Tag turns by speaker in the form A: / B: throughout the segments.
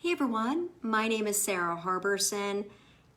A: Hey everyone, my name is Sara Harberson.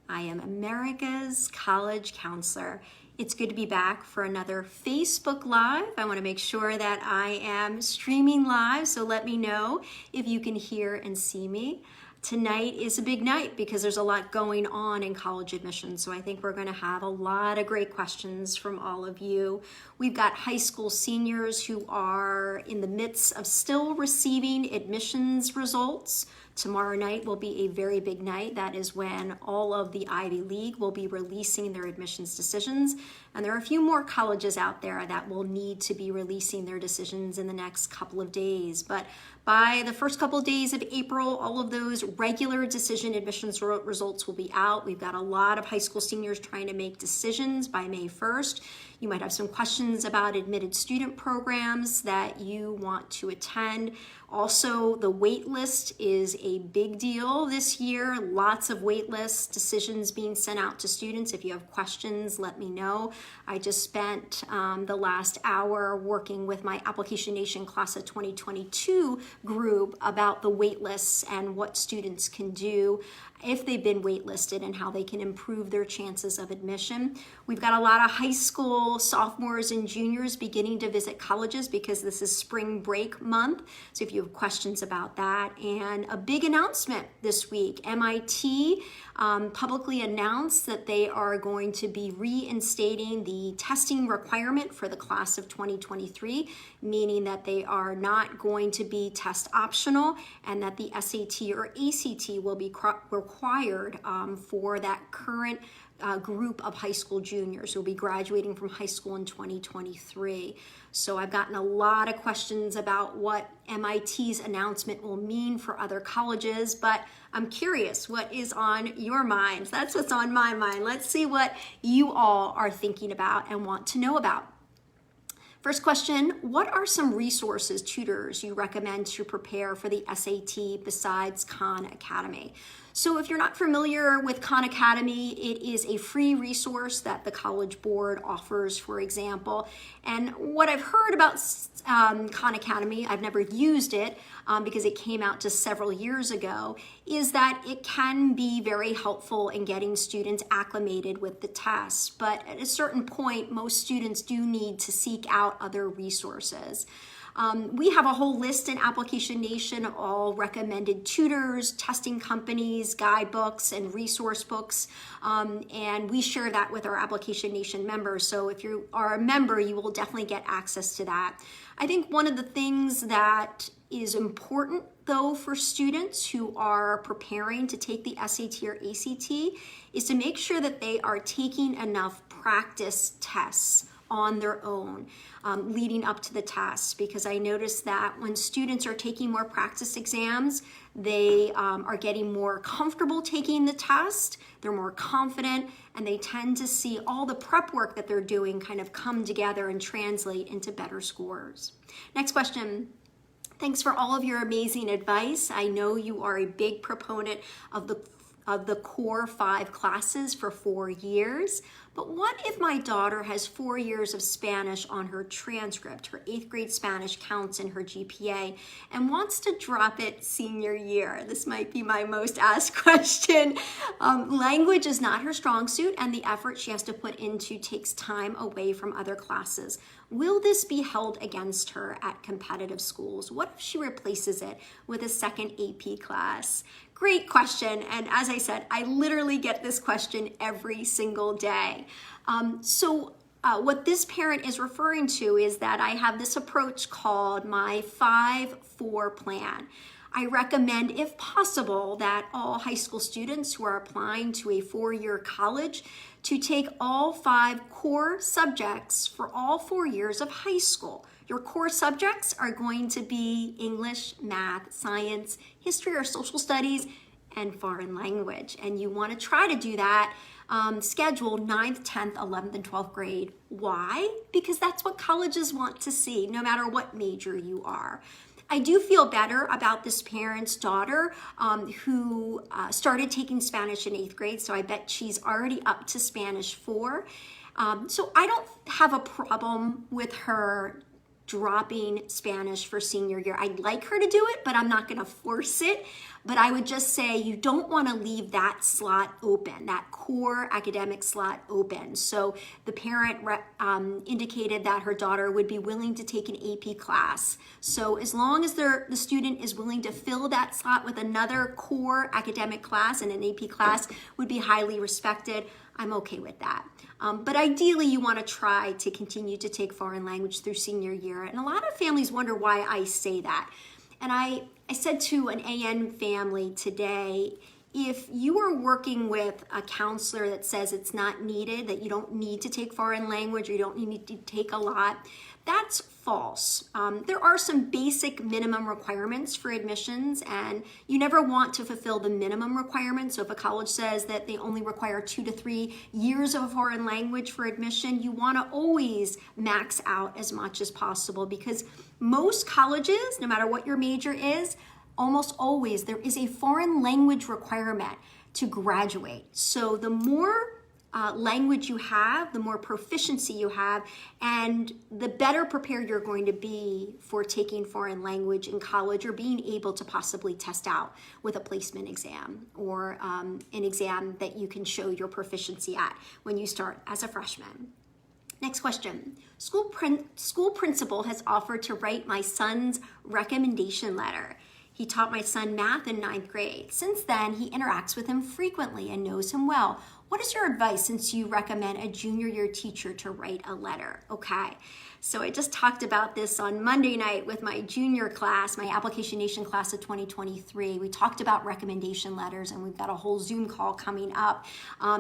A: I am America's college counselor. It's good to be back for another Facebook Live. I want to make sure that I am streaming live, so let me know if you can hear and see me. Tonight is a big night because there's a lot going on in college admissions, so I think we're going to have a lot of great questions from all of you. We've got high school seniors who are in the midst of still receiving admissions results. Tomorrow night will be a very big night. That is when all of the Ivy League will be releasing their admissions decisions. And there are a few more colleges out there that will need to be releasing their decisions in the next couple of days. But by the first couple of days of April, all of those regular decision admissions results will be out. We've got a lot of high school seniors trying to make decisions by May 1st. You might have some questions about admitted student programs that you want to attend. Also, the wait list is a big deal this year. Lots of wait list decisions being sent out to students. If you have questions, let me know. I just spent the last hour working with my Application Nation Class of 2022 group about the wait lists and what students can do if they've been waitlisted and how they can improve their chances of admission. We've got a lot of high school sophomores and juniors beginning to visit colleges because this is spring break month. So if you have questions about that, and a big announcement this week, MIT publicly announced that they are going to be reinstating the testing requirement for the class of 2023, meaning that they are not going to be test optional and that the SAT or ACT will be required for that current group of high school juniors who will be graduating from high school in 2023. So I've gotten a lot of questions about what MIT's announcement will mean for other colleges, but I'm curious what is on your minds. That's what's on my mind. Let's see what you all are thinking about and want to know about. First question, what are some resources, tutors you recommend to prepare for the SAT besides Khan Academy? So if you're not familiar with Khan Academy, it is a free resource that the College Board offers, for example. And what I've heard about Khan Academy, I've never used it because it came out just several years ago, is that it can be very helpful in getting students acclimated with the tests. But at a certain point, most students do need to seek out other resources. We have a whole list in Application Nation of all recommended tutors, testing companies, guidebooks, and resource books, and we share that with our Application Nation members. So if you are a member, you will definitely get access to that. I think one of the things that is important, though, for students who are preparing to take the SAT or ACT is to make sure that they are taking enough practice tests on their own leading up to the test, because I noticed that when students are taking more practice exams, they are getting more comfortable taking the test, they're more confident, and they tend to see all the prep work that they're doing kind of come together and translate into better scores. Next question. Thanks for all of your amazing advice. I know you are a big proponent of the core 5 classes for 4 years. But what if my daughter has 4 years of Spanish on her transcript? Her 8th grade Spanish counts in her GPA and wants to drop it senior year. This might be my most asked question. Language is not her strong suit, and the effort she has to put into takes time away from other classes. Will this be held against her at competitive schools? What if she replaces it with a second AP class? Great question, and as I said, I literally get this question every single day. What this parent is referring to is that I have this approach called my 5-4 plan. I recommend, if possible, that all high school students who are applying to a 4-year college to take all 5 core subjects for all 4 years of high school. Your core subjects are going to be English, math, science, history or social studies, and foreign language. And you want to try to do that scheduled 9th, 10th, 11th, and 12th grade. Why? Because that's what colleges want to see, no matter what major you are. I do feel better about this parent's daughter who started taking Spanish in 8th grade, so I bet she's already up to Spanish 4. So I don't have a problem with her dropping Spanish for senior year. I'd like her to do it, but I'm not going to force it. But I would just say you don't want to leave that slot open, that core academic slot open. So the parent indicated that her daughter would be willing to take an AP class. So as long as the student is willing to fill that slot with another core academic class, and an AP class would be highly respected, I'm okay with that. But ideally, you want to try to continue to take foreign language through senior year. And a lot of families wonder why I say that. And I said to an AN family today, if you are working with a counselor that says it's not needed, that you don't need to take foreign language or you don't need to take a lot, that's false. There are some basic minimum requirements for admissions, and you never want to fulfill the minimum requirements. So if a college says that they only require 2 to 3 years of a foreign language for admission, you want to always max out as much as possible, because most colleges, no matter what your major is, almost always there is a foreign language requirement to graduate. So the more language you have, the more proficiency you have, and the better prepared you're going to be for taking foreign language in college, or being able to possibly test out with a placement exam, or an exam that you can show your proficiency at when you start as a freshman. Next question. School principal has offered to write my son's recommendation letter. He taught my son math in 9th grade. Since then, he interacts with him frequently and knows him well. What is your advice since you recommend a junior year teacher to write a letter? Okay, so I just talked about this on Monday night with my junior class, my Application Nation class of 2023. We talked about recommendation letters, and we've got a whole Zoom call coming up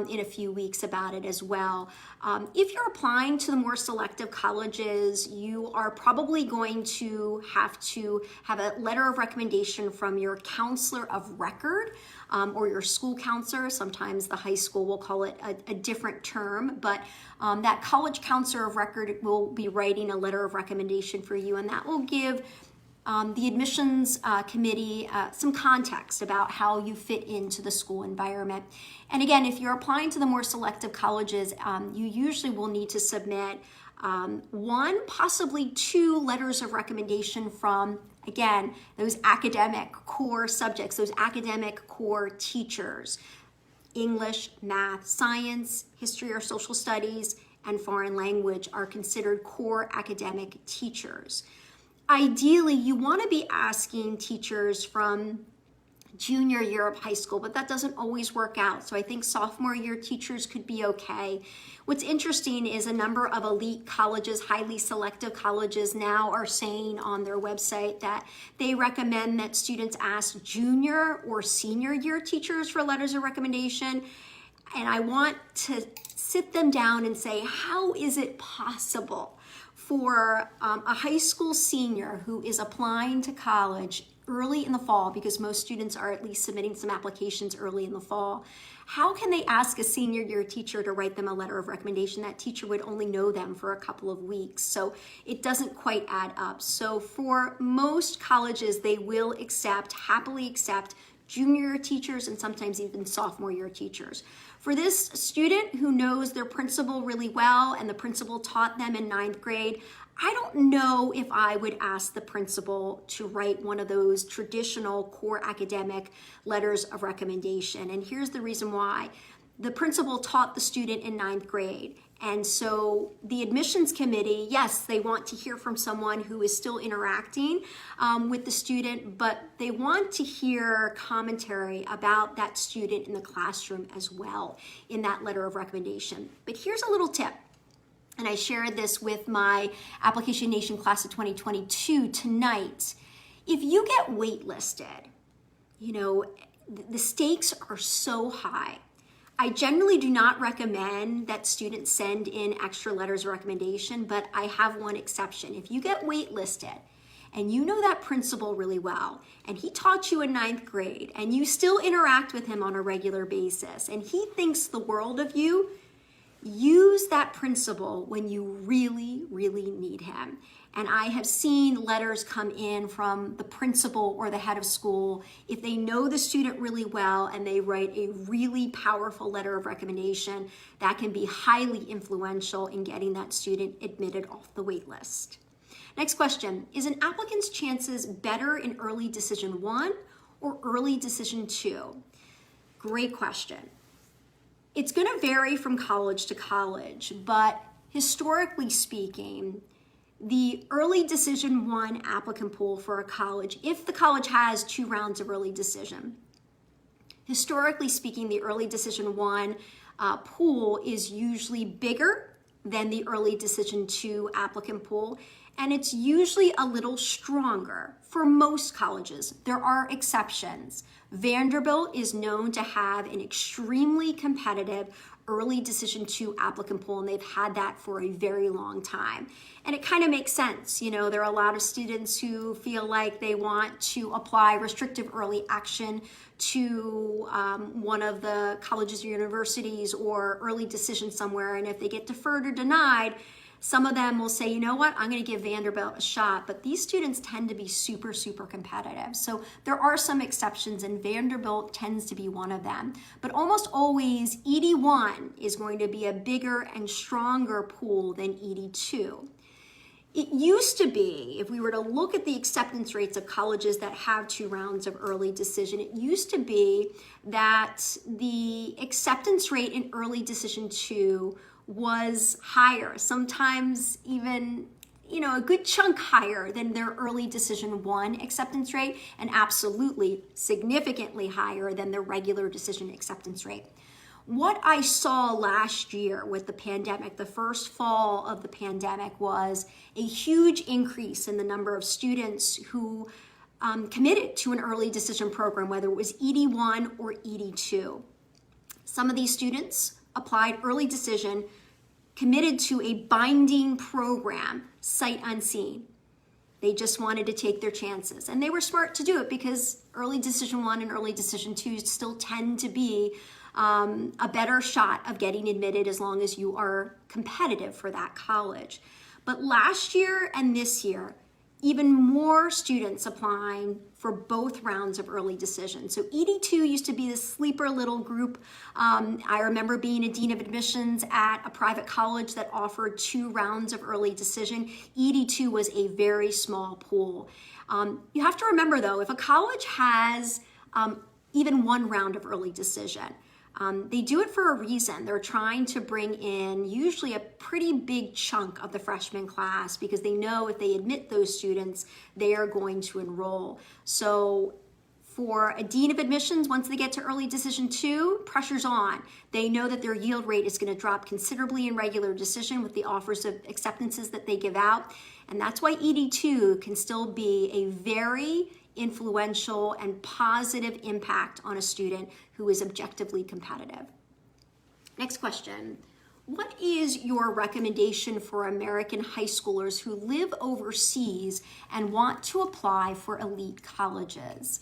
A: in a few weeks about it as well. If you're applying to the more selective colleges, you are probably going to have a letter of recommendation from your counselor of record, or your school counselor. Sometimes the high school will call it a different term, but that college counselor of record will be writing a letter of recommendation for you, and that will give the admissions committee some context about how you fit into the school environment. And again, if you're applying to the more selective colleges, you usually will need to submit 1, possibly 2 letters of recommendation from, again, those academic core subjects, those academic core teachers. English, math, science, history or social studies, and foreign language are considered core academic teachers. Ideally, you want to be asking teachers from junior year of high school, but that doesn't always work out. So I think sophomore year teachers could be okay. What's interesting is a number of elite colleges, highly selective colleges, now are saying on their website that they recommend that students ask junior or senior year teachers for letters of recommendation. And I want to sit them down and say, how is it possible for a high school senior who is applying to college early in the fall, because most students are at least submitting some applications early in the fall, how can they ask a senior year teacher to write them a letter of recommendation? That teacher would only know them for a couple of weeks, so it doesn't quite add up. So for most colleges, they will happily accept junior year teachers and sometimes even sophomore year teachers. For this student who knows their principal really well and the principal taught them in 9th grade, I don't know if I would ask the principal to write one of those traditional core academic letters of recommendation. And here's the reason why. The principal taught the student in 9th grade. And so the admissions committee, yes, they want to hear from someone who is still interacting with the student, but they want to hear commentary about that student in the classroom as well in that letter of recommendation. But here's a little tip. And I shared this with my Application Nation class of 2022 tonight. If you get waitlisted, the stakes are so high. I generally do not recommend that students send in extra letters of recommendation, but I have one exception. If you get waitlisted and you know that principal really well, and he taught you in 9th grade, and you still interact with him on a regular basis, and he thinks the world of you, use that principal when you really, really need him. And I have seen letters come in from the principal or the head of school if they know the student really well and they write a really powerful letter of recommendation that can be highly influential in getting that student admitted off the wait list. Next question, is an applicant's chances better in early decision 1 or early decision 2? Great question. It's going to vary from college to college, but historically speaking, the early decision 1 applicant pool for a college, if the college has 2 rounds of early decision, historically speaking, the early decision 1 pool is usually bigger than the early decision 2 applicant pool, and it's usually a little stronger for most colleges. There are exceptions. Vanderbilt is known to have an extremely competitive early decision 2 applicant pool, and they've had that for a very long time. And it kind of makes sense. You know, there are a lot of students who feel like they want to apply restrictive early action to one of the colleges or universities or early decision somewhere, and if they get deferred or denied, some of them will say, you know what, I'm going to give Vanderbilt a shot, but these students tend to be super, super competitive. So there are some exceptions, and Vanderbilt tends to be one of them. But almost always, ED1 is going to be a bigger and stronger pool than ED2. It used to be, if we were to look at the acceptance rates of colleges that have 2 rounds of early decision, it used to be that the acceptance rate in early decision 2 was higher, sometimes even, you know, a good chunk higher than their early decision 1 acceptance rate, and absolutely significantly higher than their regular decision acceptance rate. What I saw last year with the pandemic, the first fall of the pandemic, was a huge increase in the number of students who committed to an early decision program, whether it was ED1 or ED2. Some of these students applied early decision, committed to a binding program, sight unseen. They just wanted to take their chances. And they were smart to do it because early decision 1 and early decision 2 still tend to be a better shot of getting admitted as long as you are competitive for that college. But last year and this year, even more students applying for both rounds of early decision. So ED2 used to be this sleeper little group. I remember being a dean of admissions at a private college that offered 2 rounds of early decision. ED2 was a very small pool. You have to remember though, if a college has even 1 round of early decision, they do it for a reason. They're trying to bring in usually a pretty big chunk of the freshman class because they know if they admit those students, they are going to enroll. So for a dean of admissions, once they get to early decision 2, pressure's on. They know that their yield rate is going to drop considerably in regular decision with the offers of acceptances that they give out. And that's why ED2 can still be a very influential and positive impact on a student who is objectively competitive. Next question. What is your recommendation for American high schoolers who live overseas and want to apply for elite colleges?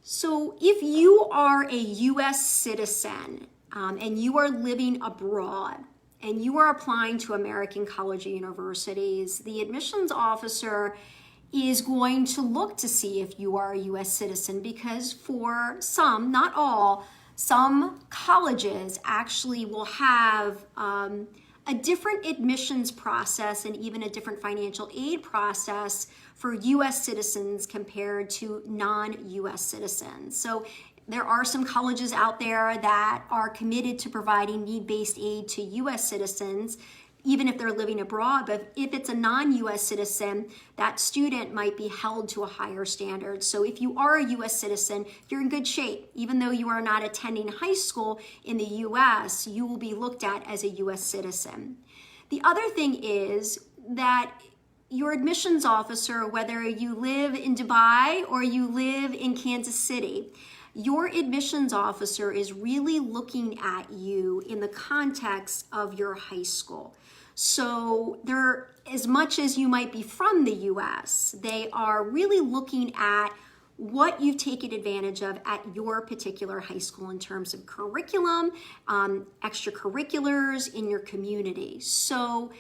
A: So if you are a U.S. citizen and you are living abroad and you are applying to American college or universities, the admissions officer is going to look to see if you are a U.S. citizen, because for some, not all, some colleges actually will have a different admissions process and even a different financial aid process for U.S. citizens compared to non-U.S. citizens. So there are some colleges out there that are committed to providing need-based aid to U.S. citizens, even if they're living abroad. But if it's a non-U.S. citizen, that student might be held to a higher standard. So if you are a U.S. citizen, you're in good shape. Even though you are not attending high school in the U.S., you will be looked at as a U.S. citizen. The other thing is that your admissions officer, whether you live in Dubai or you live in Kansas City, your admissions officer is really looking at you in the context of your high school. So they're, as much as you might be from the US, they are really looking at what you've taken advantage of at your particular high school in terms of curriculum, extracurriculars in your community. So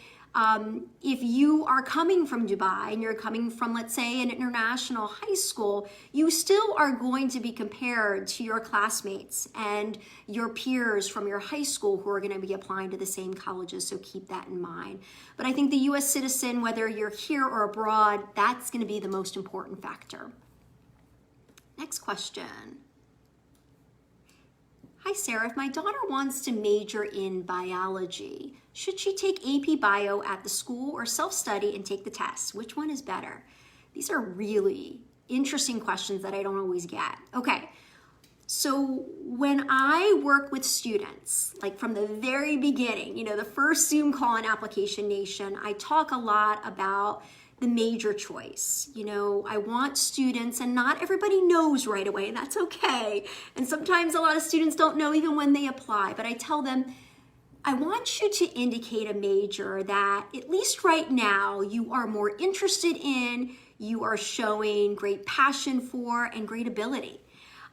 A: If you are coming from Dubai and you're coming from, let's say, an international high school, you still are going to be compared to your classmates and your peers from your high school who are going to be applying to the same colleges, so keep that in mind. But I think the U.S. citizen, whether you're here or abroad, that's going to be the most important factor. Next question. Hi Sarah, if my daughter wants to major in biology, should she take AP Bio at the school or self-study and take the test? Which one is better? These are really interesting questions that I don't always get. Okay, so when I work with students, like from the very beginning, you know, the first Zoom call in Application Nation, I talk a lot about the major choice. You know, I want students, and not everybody knows right away, and that's okay. And sometimes a lot of students don't know even when they apply, but I tell them, I want you to indicate a major that at least right now you are more interested in, you are showing great passion for, and great ability.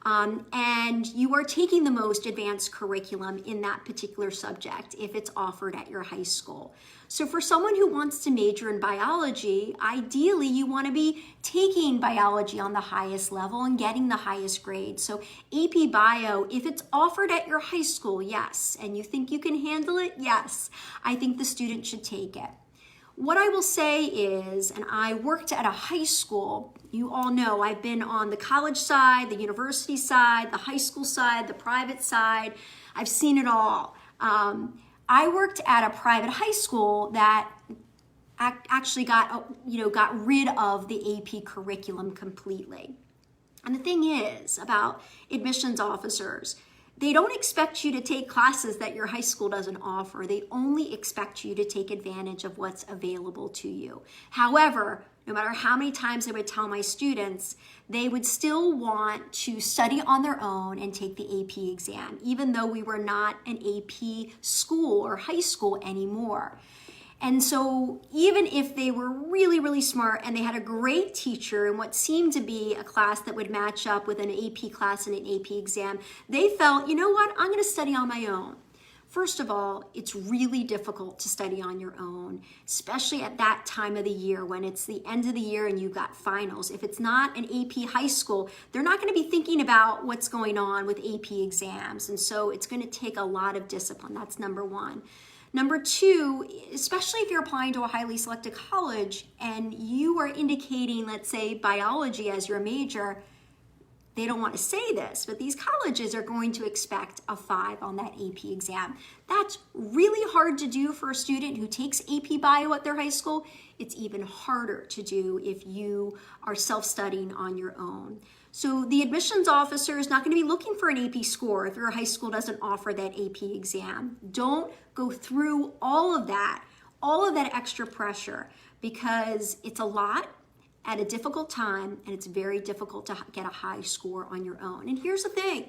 A: And you are taking the most advanced curriculum in that particular subject if it's offered at your high school. So for someone who wants to major in biology, ideally you want to be taking biology on the highest level and getting the highest grade. So AP Bio, if it's offered at your high school, yes, and you think you can handle it, yes, I think the student should take it. What I will say is, and I worked at a high school, you all know I've been on the college side, the university side, the high school side, the private side. I've seen it all. I worked at a private high school that actually got rid of the AP curriculum completely. And the thing is about admissions officers, they don't expect you to take classes that your high school doesn't offer. They only expect you to take advantage of what's available to you. However, no matter how many times I would tell my students, they would still want to study on their own and take the AP exam, even though we were not an AP school or high school anymore. And so even if they were really, really smart and they had a great teacher in what seemed to be a class that would match up with an AP class and an AP exam, they felt, you know what, I'm going to study on my own. First of all, it's really difficult to study on your own, especially at that time of the year when it's the end of the year and you've got finals. If it's not an AP high school, they're not going to be thinking about what's going on with AP exams. And so it's going to take a lot of discipline. That's number one. Number two, especially if you're applying to a highly selected college and you are indicating, let's say, biology as your major, they don't want to say this, but these colleges are going to expect a 5 on that AP exam. That's really hard to do for a student who takes AP Bio at their high school. It's even harder to do if you are self-studying on your own. So the admissions officer is not going to be looking for an AP score if your high school doesn't offer that AP exam. Don't go through all of that extra pressure, because it's a lot at a difficult time and it's very difficult to get a high score on your own. And here's the thing,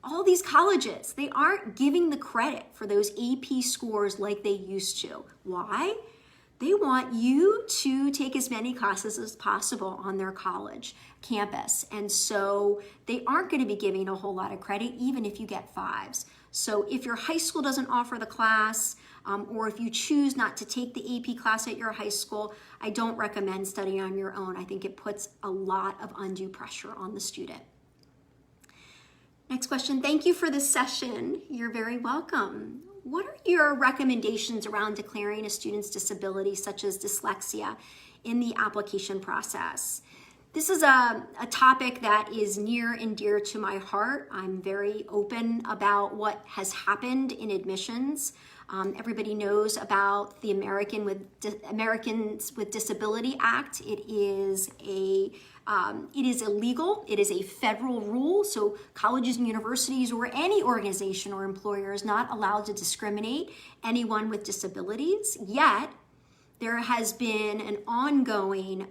A: all these colleges, they aren't giving the credit for those AP scores like they used to. Why? They want you to take as many classes as possible on their college campus. And so they aren't going to be giving a whole lot of credit, even if you get 5s. So if your high school doesn't offer the class, or if you choose not to take the AP class at your high school, I don't recommend studying on your own. I think it puts a lot of undue pressure on the student. Next question. Thank you for this session. You're very welcome. What are your recommendations around declaring a student's disability, such as dyslexia, in the application process? This is a topic that is near and dear to my heart. I'm very open about what has happened in admissions. Everybody knows about the Americans with Disability Act. It is illegal. It is a federal rule. So colleges and universities or any organization or employer is not allowed to discriminate anyone with disabilities. Yet there has been an ongoing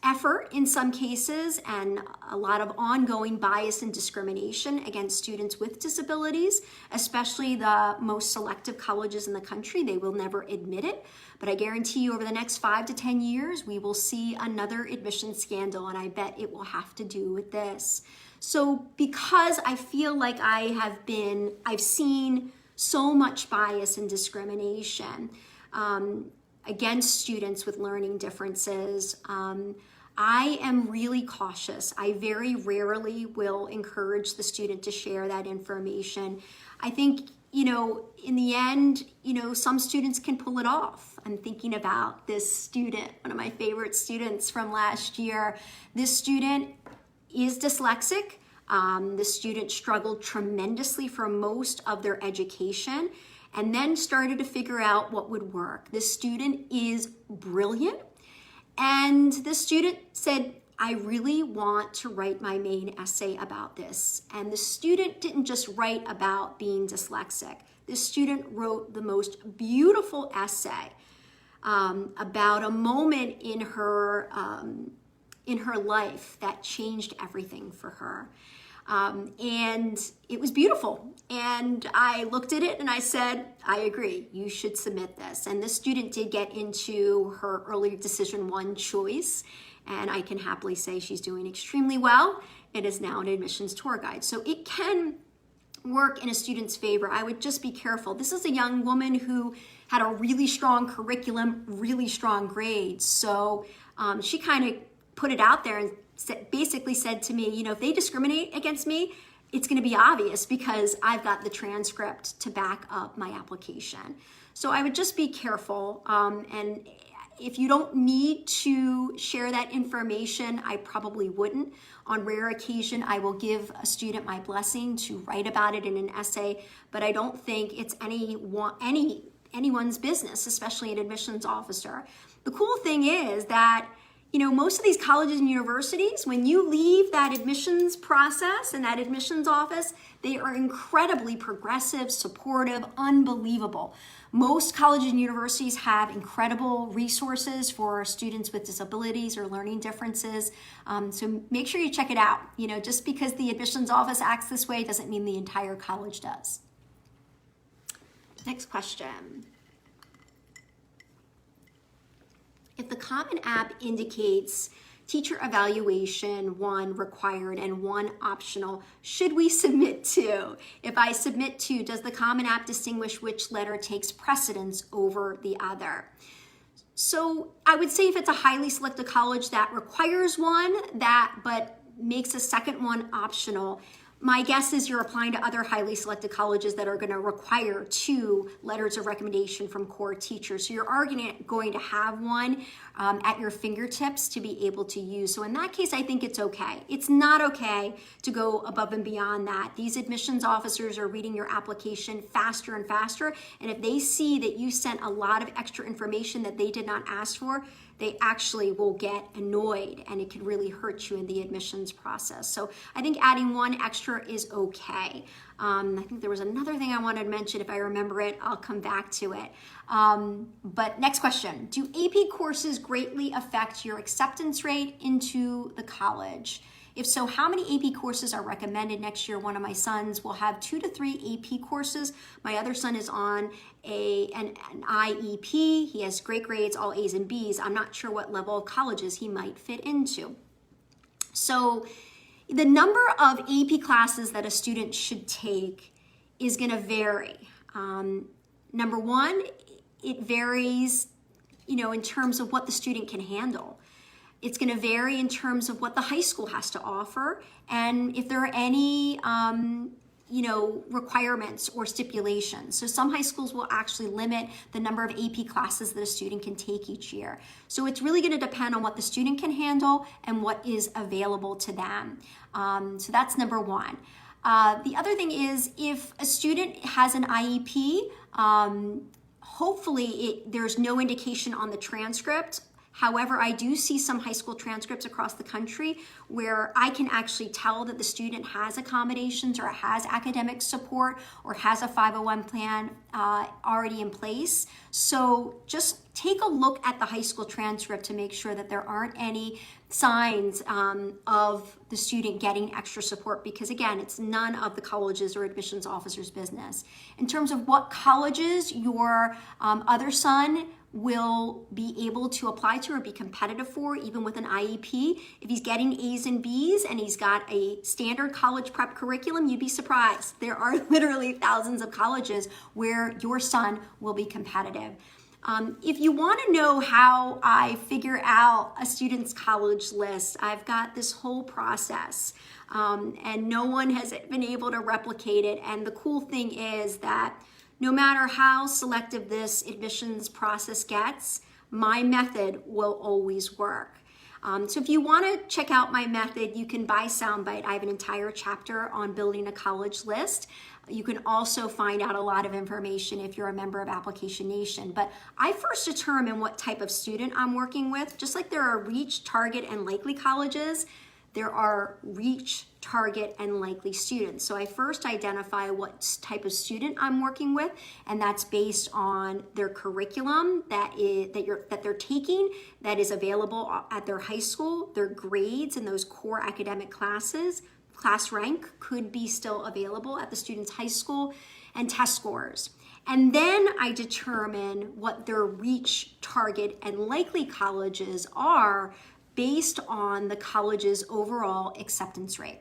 A: effort in some cases and a lot of ongoing bias and discrimination against students with disabilities, especially the most selective colleges in the country. They will never admit it, but I guarantee you over the next 5 to 10 years, we will see another admission scandal, and I bet it will have to do with this. So because I feel like I've seen so much bias and discrimination, against students with learning differences. I am really cautious. I very rarely will encourage the student to share that information. I think, in the end, some students can pull it off. I'm thinking about this student, one of my favorite students from last year. This student is dyslexic. The student struggled tremendously for most of their education and then started to figure out what would work. This student is brilliant. And the student said, I really want to write my main essay about this. And the student didn't just write about being dyslexic. This student wrote the most beautiful essay about a moment in her life that changed everything for her. And it was beautiful. And I looked at it and I said, I agree, you should submit this. And this student did get into her early decision 1 choice. And I can happily say she's doing extremely well. It is now an admissions tour guide. So it can work in a student's favor. I would just be careful. This is a young woman who had a really strong curriculum, really strong grades. So she kind of put it out there and basically said to me, if they discriminate against me, it's going to be obvious because I've got the transcript to back up my application. So I would just be careful. And if you don't need to share that information, I probably wouldn't. On rare occasion, I will give a student my blessing to write about it in an essay, but I don't think it's anyone's business, especially an admissions officer. The cool thing is that most of these colleges and universities, when you leave that admissions process and that admissions office, they are incredibly progressive, supportive, unbelievable. Most colleges and universities have incredible resources for students with disabilities or learning differences. So make sure you check it out. Just because the admissions office acts this way doesn't mean the entire college does. Next question. If the Common App indicates teacher evaluation 1 required and 1 optional, should we submit 2? If I submit 2, does the Common App distinguish which letter takes precedence over the other? So I would say if it's a highly selected college that requires 1, but makes a second 1 optional, my guess is you're applying to other highly selected colleges that are going to require 2 letters of recommendation from core teachers. So you're already going to have 1 at your fingertips to be able to use. So in that case, I think it's okay. It's not okay to go above and beyond that. These admissions officers are reading your application faster and faster. And if they see that you sent a lot of extra information that they did not ask for, they actually will get annoyed and it could really hurt you in the admissions process. So I think adding 1 extra is okay. I think there was another thing I wanted to mention. If I remember it, I'll come back to it. But next question. Do AP courses greatly affect your acceptance rate into the college? If so, how many AP courses are recommended next year? One of my sons will have 2 to 3 AP courses. My other son is on an IEP. He has great grades, all A's and B's. I'm not sure what level of colleges he might fit into. So the number of AP classes that a student should take is going to vary. Number 1, it varies, in terms of what the student can handle. It's going to vary in terms of what the high school has to offer and if there are any, requirements or stipulations. So some high schools will actually limit the number of AP classes that a student can take each year. So it's really going to depend on what the student can handle and what is available to them. So that's number 1. The other thing is if a student has an IEP, hopefully there's no indication on the transcript. However, I do see some high school transcripts across the country where I can actually tell that the student has accommodations or has academic support or has a 501 plan already in place. So just take a look at the high school transcript to make sure that there aren't any signs of the student getting extra support, because again, it's none of the colleges or admissions officers' business. In terms of what colleges your other son will be able to apply to or be competitive for, even with an IEP. If he's getting A's and B's and he's got a standard college prep curriculum, you'd be surprised. There are literally thousands of colleges where your son will be competitive. If you want to know how I figure out a student's college list, I've got this whole process, and no one has been able to replicate it. And the cool thing is that no matter how selective this admissions process gets, my method will always work. So if you want to check out my method, you can buy SOUNDBITE. I have an entire chapter on building a college list. You can also find out a lot of information if you're a member of Application Nation. But I first determine what type of student I'm working with. Just like there are reach, target, and likely colleges, there are reach, target, and likely students. So I first identify what type of student I'm working with, and that's based on their curriculum that they're taking, that is available at their high school, their grades in those core academic classes. Class rank could be still available at the student's high school, and test scores. And then I determine what their reach, target, and likely colleges are based on the college's overall acceptance rate.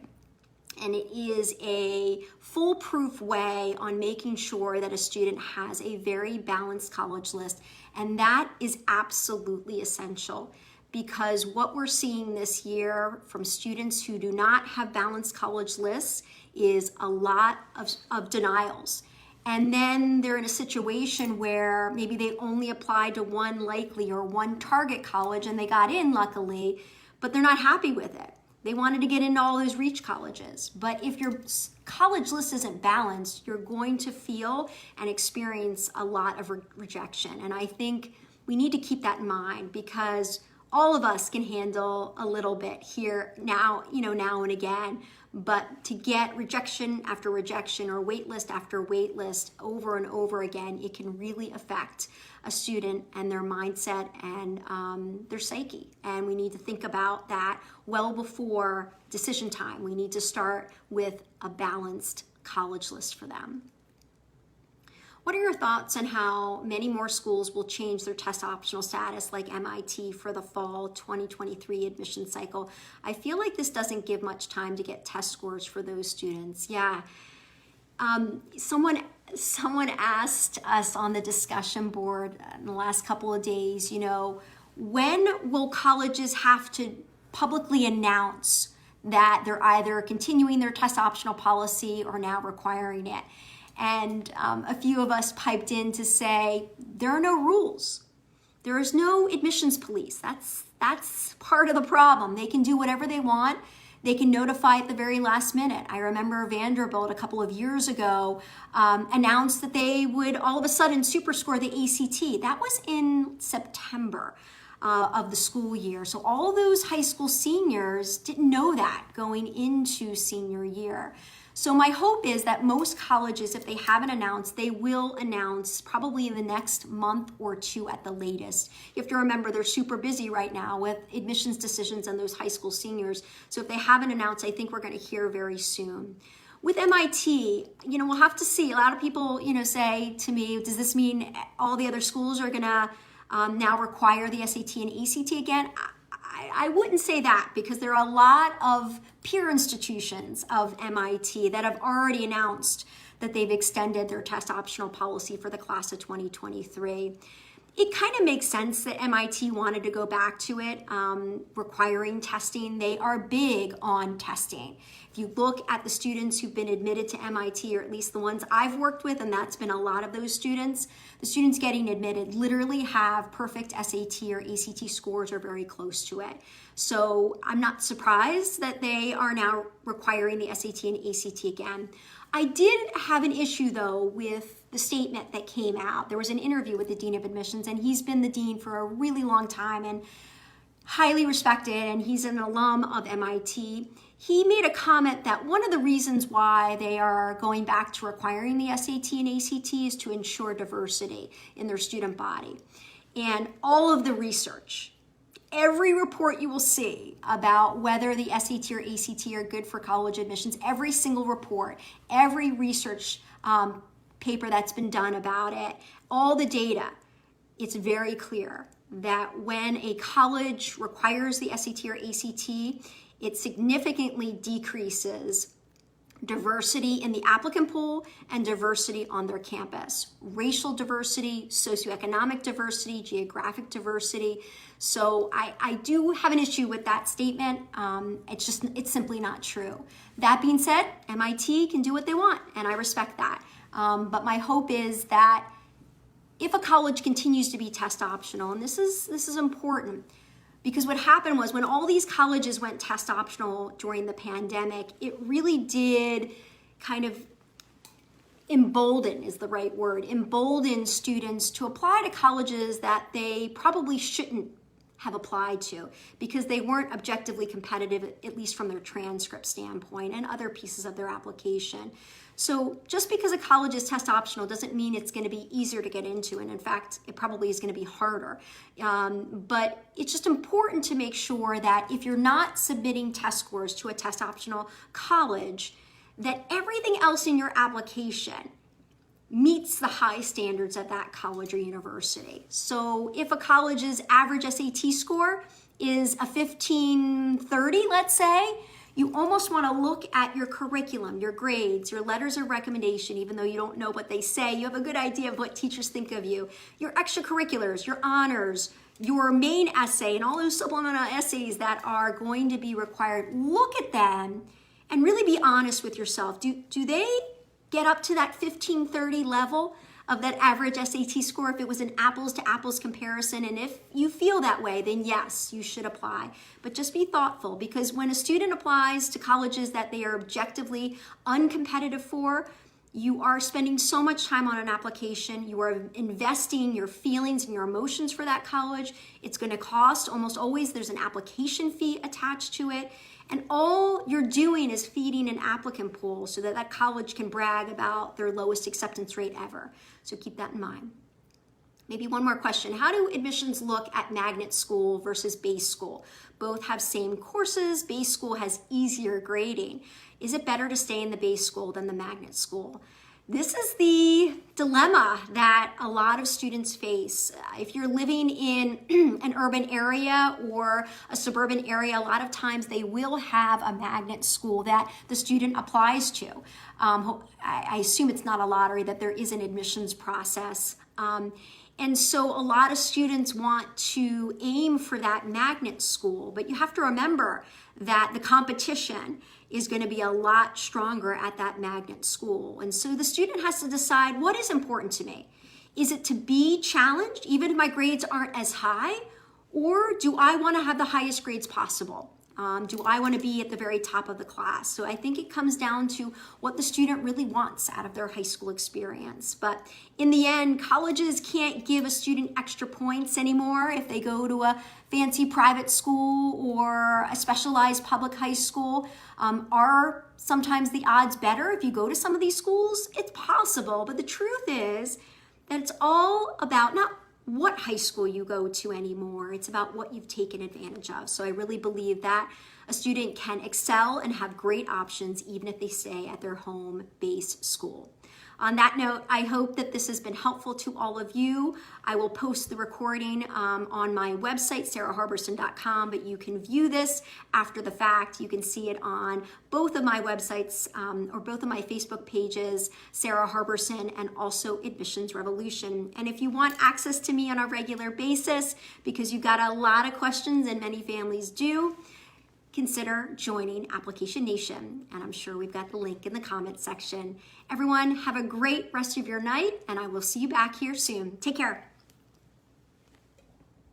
A: And it is a foolproof way on making sure that a student has a very balanced college list. And that is absolutely essential, because what we're seeing this year from students who do not have balanced college lists is a lot of denials. And then they're in a situation where maybe they only applied to one likely or one target college and they got in luckily, but they're not happy with it. They wanted to get into all those reach colleges. But if your college list isn't balanced, you're going to feel and experience a lot of rejection. And I think we need to keep that in mind, because all of us can handle a little bit here now, now and again, but to get rejection after rejection or wait list after wait list over and over again, it can really affect a student and their mindset and their psyche. And we need to think about that well before decision time. We need to start with a balanced college list for them. What are your thoughts on how many more schools will change their test optional status, like MIT, for the fall 2023 admission cycle? I feel like this doesn't give much time to get test scores for those students. Yeah. Someone asked us on the discussion board in the last couple of days, when will colleges have to publicly announce that they're either continuing their test optional policy or now requiring it? And a few of us piped in to say, there are no rules. There is no admissions police. That's part of the problem. They can do whatever they want. They can notify at the very last minute. I remember Vanderbilt a couple of years ago announced that they would all of a sudden superscore the ACT. That was in September of the school year. So all those high school seniors didn't know that going into senior year. So my hope is that most colleges, if they haven't announced, they will announce probably in the next month or two at the latest. You have to remember they're super busy right now with admissions decisions on those high school seniors. So if they haven't announced, I think we're going to hear very soon. With MIT, we'll have to see. A lot of people, say to me, does this mean all the other schools are going to now require the SAT and ACT again? I wouldn't say that, because there are a lot of peer institutions of MIT that have already announced that they've extended their test optional policy for the class of 2023. It kind of makes sense that MIT wanted to go back to it, requiring testing. They are big on testing. If you look at the students who've been admitted to MIT, or at least the ones I've worked with, and that's been a lot of those students, the students getting admitted literally have perfect SAT or ACT scores or very close to it. So I'm not surprised that they are now requiring the SAT and ACT again. I did have an issue, though, with the statement that came out. There was an interview with the Dean of Admissions, and he's been the dean for a really long time and highly respected, and he's an alum of MIT. He made a comment that one of the reasons why they are going back to requiring the SAT and ACT is to ensure diversity in their student body. And all of the research, every report you will see about whether the SAT or ACT are good for college admissions, every single report, every research paper that's been done about it, all the data, it's very clear that when a college requires the SAT or ACT, it significantly decreases diversity in the applicant pool and diversity on their campus, racial diversity, socioeconomic diversity, geographic diversity. So I do have an issue with that statement. It's simply not true. That being said, MIT can do what they want, and I respect that. But my hope is that if a college continues to be test optional, and this is important, because what happened was when all these colleges went test optional during the pandemic, it really did kind of embolden is the right word, embolden students to apply to colleges that they probably shouldn't have applied to because they weren't objectively competitive, at least from their transcript standpoint and other pieces of their application. So just because a college is test optional doesn't mean it's going to be easier to get into, and in fact, it probably is going to be harder. But it's just important to make sure that if you're not submitting test scores to a test optional college, that everything else in your application meets the high standards of that college or university. So if a college's average SAT score is a 1530, let's say, you almost want to look at your curriculum, your grades, your letters of recommendation, even though you don't know what they say. You have a good idea of what teachers think of you. Your extracurriculars, your honors, your main essay, and all those supplemental essays that are going to be required. Look at them and really be honest with yourself. Do they get up to that 1530 level of that average SAT score if it was an apples to apples comparison? And if you feel that way, then yes, you should apply. But just be thoughtful, because when a student applies to colleges that they are objectively uncompetitive for, you are spending so much time on an application. You are investing your feelings and your emotions for that college. It's going to cost, almost always there's an application fee attached to it. And all you're doing is feeding an applicant pool so that that college can brag about their lowest acceptance rate ever. So keep that in mind. Maybe one more question. How do admissions look at magnet school versus base school? Both have same courses. Base school has easier grading. Is it better to stay in the base school than the magnet school? This is the dilemma that a lot of students face. If you're living in an urban area or a suburban area, a lot of times they will have a magnet school that the student applies to. I assume it's not a lottery, that there is an admissions process. And so a lot of students want to aim for that magnet school, but you have to remember that the competition is going to be a lot stronger at that magnet school. And so the student has to decide, what is important to me? Is it to be challenged, even if my grades aren't as high? Or do I want to have the highest grades possible? Do I want to be at the very top of the class? So I think it comes down to what the student really wants out of their high school experience. But in the end, colleges can't give a student extra points anymore if they go to a fancy private school or a specialized public high school. Are sometimes the odds better if you go to some of these schools? It's possible, but the truth is that it's all about not what high school you go to anymore. It's about what you've taken advantage of. So I really believe that a student can excel and have great options even if they stay at their home base school. On that note, I hope that this has been helpful to all of you. I will post the recording on my website, saraharberson.com, but you can view this after the fact. You can see it on both of my websites or both of my Facebook pages, Sara Harberson and also Admissions Revolution. And if you want access to me on a regular basis, because you've got a lot of questions and many families do, consider joining Application Nation, and I'm sure we've got the link in the comment section. Everyone, have a great rest of your night, and I will see you back here soon. Take care.